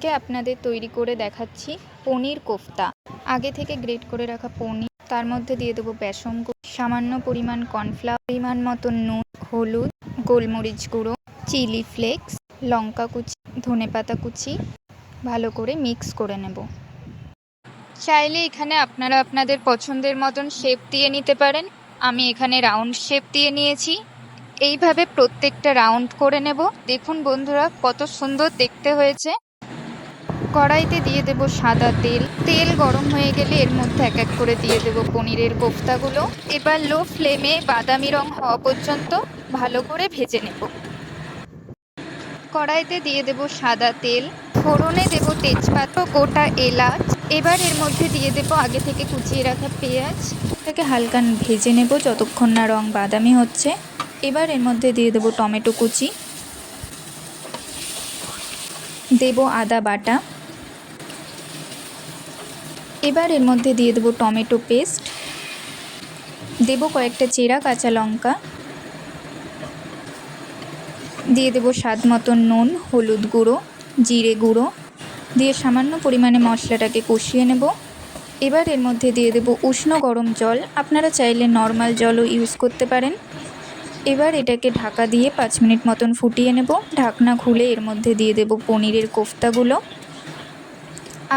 আজকে আপনাদের তৈরি করে দেখাচ্ছি পনির কোফতা। আগে থেকে গ্রেট করে রাখা পনির, তার মধ্যে দিয়ে দেবো বেসন, সামান্য পরিমাণ কর্নফ্লাওয়ার, পরিমাণ মতো নুন, হলুদ, গোলমরিচ গুঁড়ো, চিলি ফ্লেক্স, লঙ্কা কুচি, ধনেপাতা কুচি ভালো করে মিক্স করে নেব। চাইলে এখানে আপনারা আপনাদের পছন্দের মতন শেপ দিয়ে নিতে পারেন। আমি এখানে রাউন্ড শেপ দিয়ে নিয়েছি। এইভাবে প্রত্যেকটা রাউন্ড করে নেব। দেখুন বন্ধুরা, কত সুন্দর দেখতে হয়েছে। কড়াইতে দিয়ে দেব সাদা তেল। তেল গরম হয়ে গেলে এর মধ্যে এক এক করে দিয়ে দেব পনিরের কোফতাগুলো। এবার লো ফ্লেমে বাদামি রং হওয়া পর্যন্ত ভালো করে ভেজে নেব। কড়াইতে দিয়ে দেব সাদা তেল, ফোড়নে দেব তেজপাতা, গোটা এলাচ। এবার এর মধ্যে দিয়ে দেব আগে থেকে কুচিয়ে রাখা পেঁয়াজ। এটাকে হালকা ভেজে নেব যতক্ষণ না রং বাদামি হচ্ছে। এবার এর মধ্যে দিয়ে দেব টমেটো কুচি, দেব আদা বাটা। এবার এর মধ্যে দিয়ে দেব টমেটো পেস্ট, দেব কয়েকটা চেরা কাঁচা লঙ্কা, দিয়ে দেব স্বাদ মতন নুন, হলুদ গুঁড়ো, জিরে গুঁড়ো দিয়ে সামান্য পরিমাণে মশলাটাকে কষিয়ে নেব। এবার এর মধ্যে দিয়ে দেব উষ্ণ গরম জল, আপনারা চাইলে নর্মাল জলও ইউজ করতে পারেন। এবার এটাকে ঢাকা দিয়ে 5 মিনিট মতন ফুটিয়ে নেব। ঢাকনা খুলে এর মধ্যে দিয়ে দেব পনিরের কোফতাগুলো,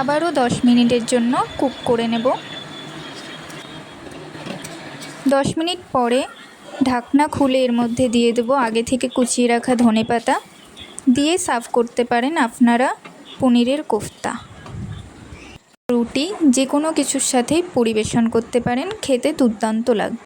আবারও 10 মিনিটের জন্য কুক করে নেব। 10 মিনিট পরে ঢাকনা খুলে এর মধ্যে দিয়ে দেব আগে থেকে কুচিয়ে রাখা ধনেপাতা, দিয়ে সার্ভ করতে পারেন আপনারা পনিরের কোফতা। রুটি যে কোনো কিছুর সাথেই পরিবেশন করতে পারেন, খেতে দুর্দান্ত লাগবে।